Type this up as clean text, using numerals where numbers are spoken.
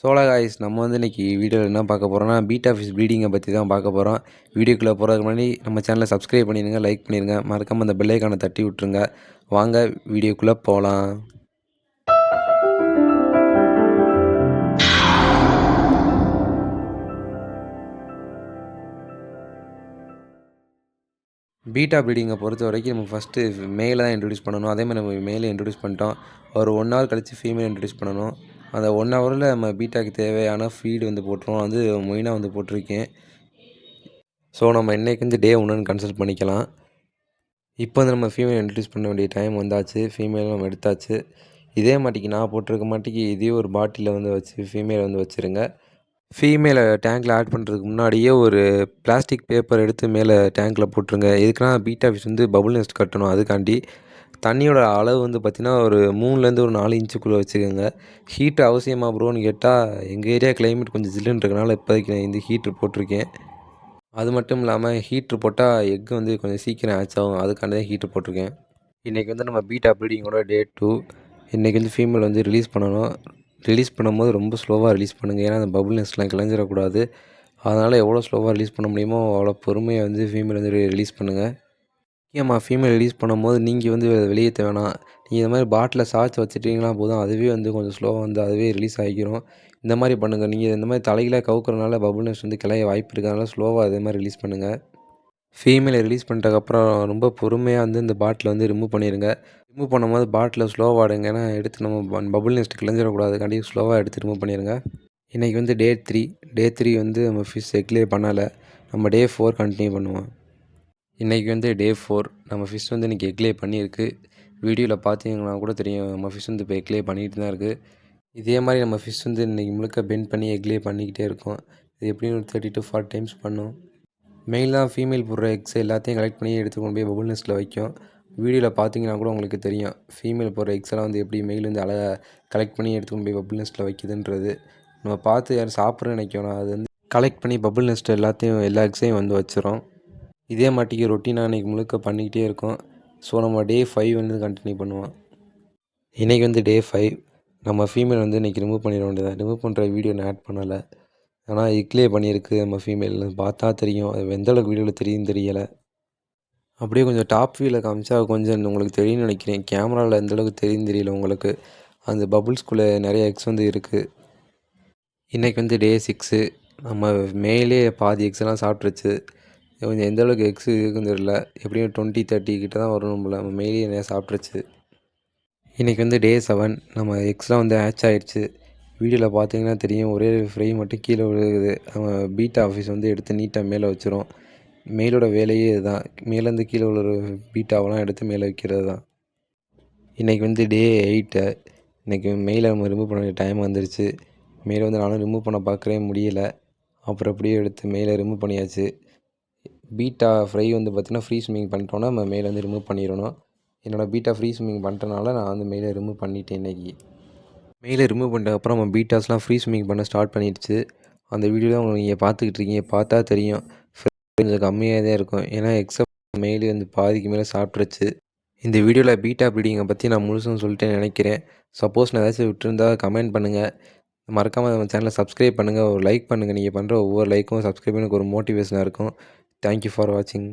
சோலா guys நம்ம வந்து இன்றைக்கி வீடியோவில் என்ன பார்க்க போகிறோம்னா பீட்டா ஃபிஷ் ப்ரீடிங்கை பற்றி தான் பார்க்க போகிறோம். வீடியோக்குள்ளே போகிறதுக்கு முன்னாடி நம்ம சேனலை சப்ஸ்கிரைப் பண்ணிடுங்க, லைக் பண்ணிடுங்க, மறக்காமல் அந்த பெல் ஐக்கானை தட்டி விட்ருங்க. வாங்க வீடியோக்குள்ளே போகலாம். பீட்டா ப்ரீடிங்கை பொறுத்த வரைக்கும் நம்ம ஃபஸ்ட்டு மேலே தான் இன்ட்ரடியூஸ் பண்ணணும். அதே மாதிரி நம்ம மேலே இன்ட்ரடியூஸ் பண்ணிட்டோம். ஒரு 1 ஹவர் கழித்து ஃபீமேல் இன்ட்ரடியூஸ் பண்ணணும். அந்த 1 ஹவரில் நம்ம பீட்டாக்கு தேவையான ஃபீடு வந்து போட்டுருவோம். வந்து மொயினாக வந்து போட்டிருக்கேன். ஸோ நம்ம இன்றைக்கி வந்து டே 1ன்னு கன்சல்ட் பண்ணிக்கலாம். இப்போ வந்து நம்ம ஃபீமேல் இன்ட்ரடியூஸ் பண்ண வேண்டிய டைம் வந்தாச்சு. ஃபீமேல் நம்ம எடுத்தாச்சு. இதே மாட்டிக்கு நான் போட்டிருக்க மாட்டிக்கு இதே ஒரு பாட்டிலில் வந்து வச்சு ஃபீமேலை வந்து வச்சுருங்க. ஃபீமேலை டேங்க்கில் ஆட் பண்ணுறதுக்கு முன்னாடியே ஒரு பிளாஸ்டிக் பேப்பர் எடுத்து மேலே டேங்க்கில் போட்டுருங்க. எதுக்குன்னா பீட்டா ஃபிஷ் வந்து பபுள் நெஸ்ட் கட்டணும். அதுக்காண்டி தண்ணியோட அளவு வந்து பார்த்திங்கன்னா ஒரு 3லேருந்து ஒரு 4 இன்ச்சுக்குள்ளே வச்சுக்கோங்க. ஹீட்டு அவசியமாக ப்ரோன்னு கேட்டால் எங்கள் ஏரியா கிளைமேட் கொஞ்சம் ஜில்லுன்னு இருக்கனால இப்போதைக்கு நான் இந்த ஹீட்ரு போட்டிருக்கேன். அது மட்டும் இல்லாமல் ஹீட்ரு போட்டால் எக் வந்து கொஞ்சம் சீக்கிரம் ஆச் ஆகும். அதுக்காண்டி தான் ஹீட்ரு போட்டிருக்கேன். இன்றைக்கி வந்து நம்ம பீட்டா ப்ரீடிங்கோட டே 2. இன்றைக்கி வந்து ஃபீமேல் வந்து ரிலீஸ் பண்ணணும். ரிலீஸ் பண்ணும்போது ரொம்ப ஸ்லோவாக ரிலீஸ் பண்ணுங்கள். ஏன்னா அந்த பபுள் நெஸ்ட்லாம் கிளஞ்சிடக்கூடாது. அதனால் எவ்வளோ ஸ்லோவாக ரிலீஸ் பண்ண முடியுமோ அவ்வளோ பொறுமையாக வந்து ஃபீமேல் வந்து ரிலீஸ் பண்ணுங்கள். முக்கியமாக ஃபீமேல் ரிலீஸ் பண்ணும்போது நீங்கள் வந்து வெளியேற்ற வேணாம். நீங்கள் இந்த மாதிரி பாட்டிலில் சாய்ச்சி வச்சுட்டிங்கன்னா போதும், அதுவே வந்து கொஞ்சம் ஸ்லோவாக வந்து அதுவே ரிலீஸ் ஆகிக்கிறோம். இந்த மாதிரி பண்ணுங்கள். நீங்கள் இந்த மாதிரி தலைகீழாக கவுக்கிறனால பபுள் நெஸ்ட் வந்து கிளைய வாய்ப்பு இருக்கிறதுனால ஸ்லோவாக அதே மாதிரி ரிலீஸ் பண்ணுங்கள். ஃபீமேலை ரிலீஸ் பண்ணிட்டதுக்கப்புறம் ரொம்ப பொறுமையாக வந்து இந்த பாட்டிலை வந்து ரிமூவ் பண்ணிடுங்க. ரிமூவ் பண்ணும்போது பாட்டிலை ஸ்லோவாக எடுங்க. ஏன்னா எடுத்து நம்ம பபுள் நெஸ்ட் கிளஞ்சிடக்கூடாது. ஸ்லோவாக எடுத்து ரிமூவ் பண்ணிடுங்க. இன்றைக்கி வந்து டே 3. டே 3 வந்து நம்ம ஃபிஷ் எக்லே பண்ணலை. நம்ம டே 4 கண்டினியூ பண்ணுவோம். இன்றைக்கி வந்து டே 4. நம்ம ஃபிஷ் வந்து இன்றைக்கி எக்லே பண்ணியிருக்கு. வீடியோவில் பார்த்தீங்கன்னா கூட தெரியும், நம்ம ஃபிஷ் வந்து இப்போ எக்லே பண்ணிகிட்டு தான் இருக்குது. இதே மாதிரி நம்ம ஃபிஷ் வந்து இன்றைக்கி முழுக்க பெண்ட் பண்ணி எக்லே பண்ணிக்கிட்டே இருக்கும். இது எப்படியும் ஒரு 30 to 40 டைம்ஸ் பண்ணும். மெயில் தான் ஃபீமேல் போடுற எக்ஸ் எல்லாத்தையும் கலெக்ட் பண்ணி எடுத்து கொண்டு போய் பபுள் நெஸ்ட்டில் வைக்கும். வீடியோவில் பார்த்தீங்கன்னா கூட உங்களுக்கு தெரியும், ஃபீமேல் போடுற எக்ஸ் எல்லாம் வந்து எப்படி மெயில் வந்து அழகாக கலெக்ட் பண்ணி எடுத்து கொண்டு போய் பபுள் நெஸ்ட்டில் வைக்குதுன்றது. நம்ம பார்த்து யாரும் சாப்பிட்றேன்னு நினைக்கணும். அது வந்து கலெக்ட் பண்ணி பபுள் நெஸ்ட் எல்லாத்தையும் எல்லா எக்ஸையும் வந்து வச்சிரும். இதே மாட்டிக்கு ரொட்டீனாக இன்றைக்கி முழுக்க பண்ணிக்கிட்டே இருக்கும். ஸோ நம்ம டே 5 வந்து கண்டினியூ பண்ணுவோம். இன்றைக்கி வந்து டே 5. நம்ம ஃபீமேல் வந்து இன்றைக்கி ரிமூவ் பண்ணிட வேண்டியதான். ரிமூவ் பண்ணுற வீடியோ நான் ஆட் பண்ணலை. ஆனால் எக்லே பண்ணியிருக்கு நம்ம ஃபீமேல். பார்த்தா தெரியும். அது எந்த அளவுக்கு வீடியோவில் தெரியுதுன்னு தெரியலை. அப்படியே கொஞ்சம் டாப் வியூவில் காமிச்சா கொஞ்சம் உங்களுக்கு தெரியும்னு நினைக்கிறேன். கேமராவில் எந்த அளவுக்கு தெரியுதுன்னு தெரியல உங்களுக்கு. அந்த பபுள்ஸ்குள்ளே நிறைய எக்ஸ் வந்து இருக்குது. இன்றைக்கி வந்து டே 6. நம்ம மேலே பாதி எக்ஸ் எல்லாம் சாப்பிட்ருச்சு. கொஞ்சம் எந்த அளவுக்கு எக்ஸ் இருக்குன்னு தெரியல. எப்படியும் 20, 30 கிட்ட தான் வரும் நம்மள. நம்ம மேலே நிறையா சாப்பிட்ருச்சு. இன்றைக்கி வந்து டே 7. நம்ம எக்ஸ்லாம் வந்து ஹேட்ச் ஆகிடுச்சு. வீடியோவில் பார்த்தீங்கன்னா தெரியும், ஒரே ஃப்ரை மட்டும் கீழே விழுகுது. நம்ம பீட்டா ஆஃபீஸ் வந்து எடுத்து நீட்டாக மேலே வச்சிரும். மேலோட வேலையே இதுதான். மேலேருந்து கீழே விழுற பீட்டாவெல்லாம் எடுத்து மேலே வைக்கிறது தான். இன்றைக்கி வந்து டே 8. இன்றைக்கி மெயிலை நம்ம ரிமூவ் பண்ண வேண்டிய டைம் வந்துருச்சு. மெயிலை வந்து நானும் ரிமூவ் பண்ண பார்க்கவே முடியல. அப்புறம் அப்படியே எடுத்து மெயிலை ரிமூவ் பண்ணியாச்சு. பீட்டா ஃப்ரை வந்து பார்த்திங்கன்னா ஃப்ரீ ஸ்விம்மிங் பண்ணிட்டோன்னா நம்ம மேலே வந்து ரிமூவ் பண்ணிடணும். என்னோடய பீட்டா ஃப்ரீ ஸ்விம்மிங் பண்ணிட்டனால நான் வந்து மேலே ரிமூவ் பண்ணிட்டேன் இன்றைக்கி. மேலே ரிமூவ் பண்ணிட்டதுக்கப்புறம் நம்ம பீட்டாஸ்லாம் ஃப்ரீ ஸ்விம்மிங் பண்ண ஸ்டார்ட் பண்ணிடுச்சு. அந்த வீடியோ தான் உங்களுக்கு நீங்கள் பார்த்துக்கிட்டு இருக்கீங்க. பார்த்தா தெரியும் கொஞ்சம் கம்மியாக தான் இருக்கும். ஏன்னா எக்ஸப்ட் மேலே வந்து பாதிக்கு மேலே சாப்பிட்ருச்சு. இந்த வீடியோவில் பீட்டா ப்ரீடிங்கை பற்றி நான் முழுசும் சொல்லிட்டேன்னு நினைக்கிறேன். சப்போஸ் நான் ஏதாச்சும் விட்டுருந்தா கமெண்ட் பண்ணுங்கள். மறக்காமல் நம்ம சேனலை சப்ஸ்கிரைப் பண்ணுங்கள். ஒரு லைக் பண்ணுங்கள். நீங்கள் பண்ணுற ஒவ்வொரு லைக்கும் சப்ஸ்கிரைப் எனக்கு ஒரு மோட்டிவேஷனாக இருக்கும். தேங்க்யூ ஃபார் வாட்சிங்.